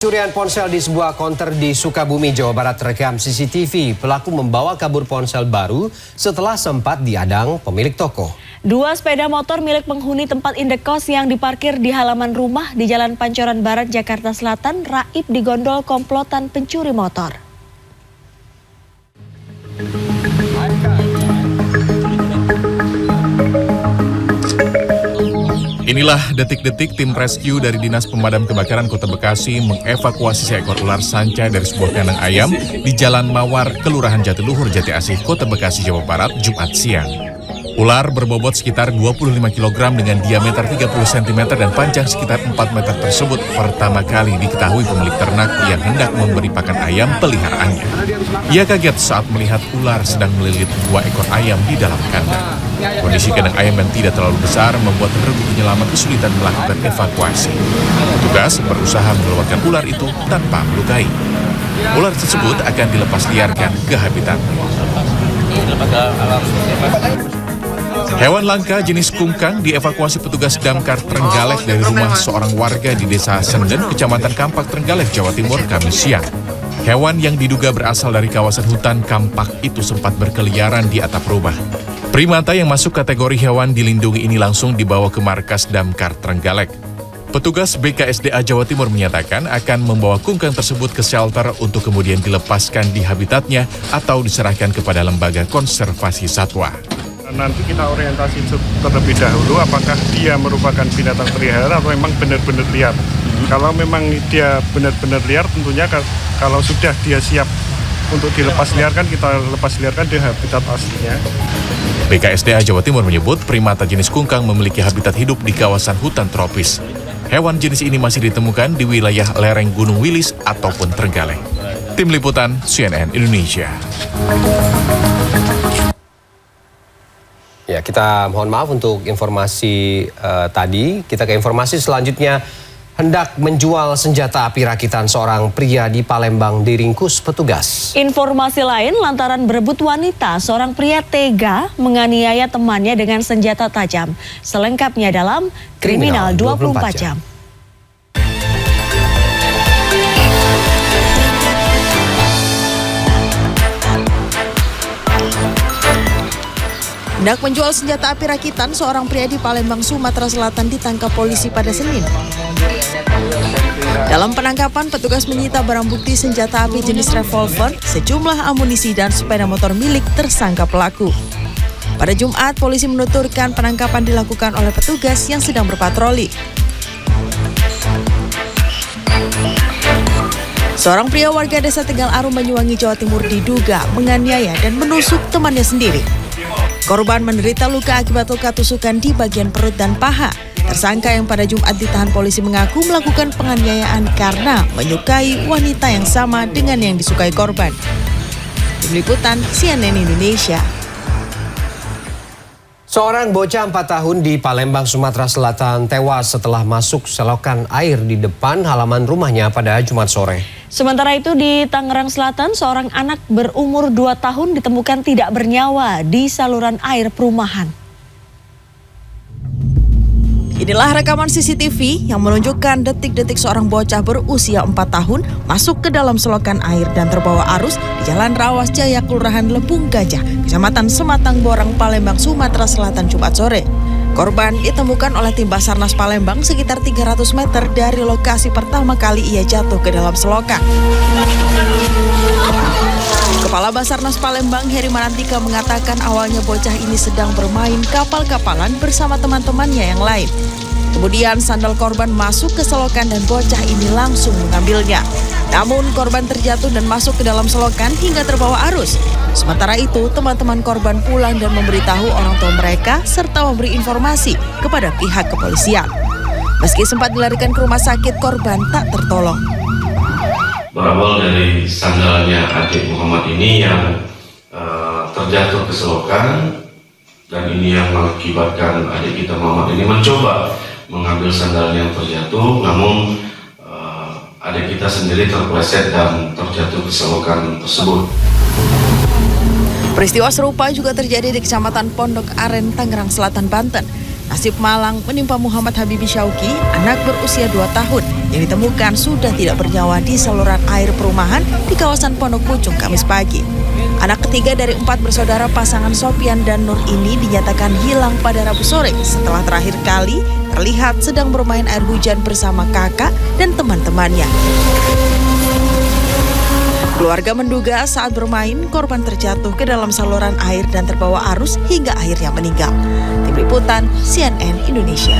Pencurian ponsel di sebuah konter di Sukabumi, Jawa Barat terekam CCTV. Pelaku membawa kabur ponsel baru setelah sempat diadang pemilik toko. Dua sepeda motor milik penghuni tempat indekos yang diparkir di halaman rumah di Jalan Pancoran Barat, Jakarta Selatan, raib digondol komplotan pencuri motor. Inilah detik-detik tim rescue dari Dinas Pemadam Kebakaran Kota Bekasi mengevakuasi seekor ular sanca dari sebuah kandang ayam di Jalan Mawar, Kelurahan Jatiluhur, Jati Asih, Kota Bekasi, Jawa Barat, Jumat siang. Ular berbobot sekitar 25 kg dengan diameter 30 cm dan panjang sekitar 4 meter tersebut pertama kali diketahui pemilik ternak yang hendak memberi pakan ayam peliharaannya. Ia kaget saat melihat ular sedang melilit 2 ekor ayam di dalam kandang. Kondisi kandang ayam yang tidak terlalu besar membuat regu penyelamat kesulitan melakukan evakuasi. Petugas berusaha mengeluarkan ular itu tanpa melukai. Ular tersebut akan dilepas liarkan ke habitatnya. Hewan langka jenis kungkang dievakuasi petugas damkar Trenggalek dari rumah seorang warga di Desa Senden, Kecamatan Kampak, Trenggalek, Jawa Timur, Kamis siang. Hewan yang diduga berasal dari kawasan hutan Kampak itu sempat berkeliaran di atap rumah. Primata yang masuk kategori hewan dilindungi ini langsung dibawa ke markas damkar Trenggalek. Petugas BKSDA Jawa Timur menyatakan akan membawa kungkang tersebut ke shelter untuk kemudian dilepaskan di habitatnya atau diserahkan kepada lembaga konservasi satwa. Nanti kita orientasi terlebih dahulu apakah dia merupakan binatang peliharaan atau memang benar-benar liar. Kalau memang dia benar-benar liar, tentunya kalau sudah dia siap untuk dilepas liarkan, kita lepas liarkan di habitat aslinya. BKSDA Jawa Timur menyebut primata jenis kungkang memiliki habitat hidup di kawasan hutan tropis. Hewan jenis ini masih ditemukan di wilayah lereng Gunung Wilis ataupun Trenggalek. Tim Liputan CNN Indonesia. Ya, kita mohon maaf untuk informasi tadi. Kita ke informasi selanjutnya. Hendak menjual senjata api rakitan seorang pria di Palembang diringkus petugas. Informasi lain, lantaran berebut wanita, seorang pria tega menganiaya temannya dengan senjata tajam. Selengkapnya dalam Kriminal 24 Jam. Hendak menjual senjata api rakitan, seorang pria di Palembang, Sumatera Selatan ditangkap polisi pada Senin. Dalam penangkapan, petugas menyita barang bukti senjata api jenis revolver, sejumlah amunisi dan sepeda motor milik tersangka pelaku. Pada Jumat, polisi menuturkan penangkapan dilakukan oleh petugas yang sedang berpatroli. Seorang pria warga Desa Tegal Arum, Banyuwangi, Jawa Timur diduga menganiaya dan menusuk temannya sendiri. Korban menderita luka akibat luka tusukan di bagian perut dan paha. Tersangka yang pada Jumat ditahan polisi mengaku melakukan penganiayaan karena menyukai wanita yang sama dengan yang disukai korban. Tim Liputan CNN Indonesia. Seorang bocah 4 tahun di Palembang, Sumatera Selatan tewas setelah masuk selokan air di depan halaman rumahnya pada Jumat sore. Sementara itu di Tangerang Selatan, seorang anak berumur 2 tahun ditemukan tidak bernyawa di saluran air perumahan. Inilah rekaman CCTV yang menunjukkan detik-detik seorang bocah berusia 4 tahun masuk ke dalam selokan air dan terbawa arus di Jalan Rawas Jaya, Kelurahan Lebung Gajah, Kecamatan Sematang Borang, Palembang, Sumatera Selatan, Jumat sore. Korban ditemukan oleh tim Basarnas Palembang sekitar 300 meter dari lokasi pertama kali ia jatuh ke dalam selokan. Kepala Basarnas Palembang, Heri Marantika, mengatakan awalnya bocah ini sedang bermain kapal-kapalan bersama teman-temannya yang lain. Kemudian sandal korban masuk ke selokan dan bocah ini langsung mengambilnya. Namun korban terjatuh dan masuk ke dalam selokan hingga terbawa arus. Sementara itu teman-teman korban pulang dan memberitahu orang tua mereka serta memberi informasi kepada pihak kepolisian. Meski sempat dilarikan ke rumah sakit, korban tak tertolong. Berawal dari sandalnya adik Muhammad ini yang terjatuh ke selokan, dan ini yang mengakibatkan adik kita Muhammad ini mencoba mengambil sandal yang terjatuh, namun adik kita sendiri terpleset dan terjatuh ke selokan tersebut. Peristiwa serupa juga terjadi di Kecamatan Pondok Aren, Tangerang Selatan, Banten. Nasib malang menimpa Muhammad Habibi Syauki, anak berusia 2 tahun yang ditemukan sudah tidak bernyawa di saluran air perumahan di kawasan Pondok Pucung Kamis pagi. Anak ketiga dari 4 bersaudara pasangan Sopian dan Nur ini dinyatakan hilang pada Rabu sore setelah terakhir kali terlihat sedang bermain air hujan bersama kakak dan teman-temannya. Keluarga menduga saat bermain, korban terjatuh ke dalam saluran air dan terbawa arus hingga akhirnya meninggal. Tim Liputan CNN Indonesia.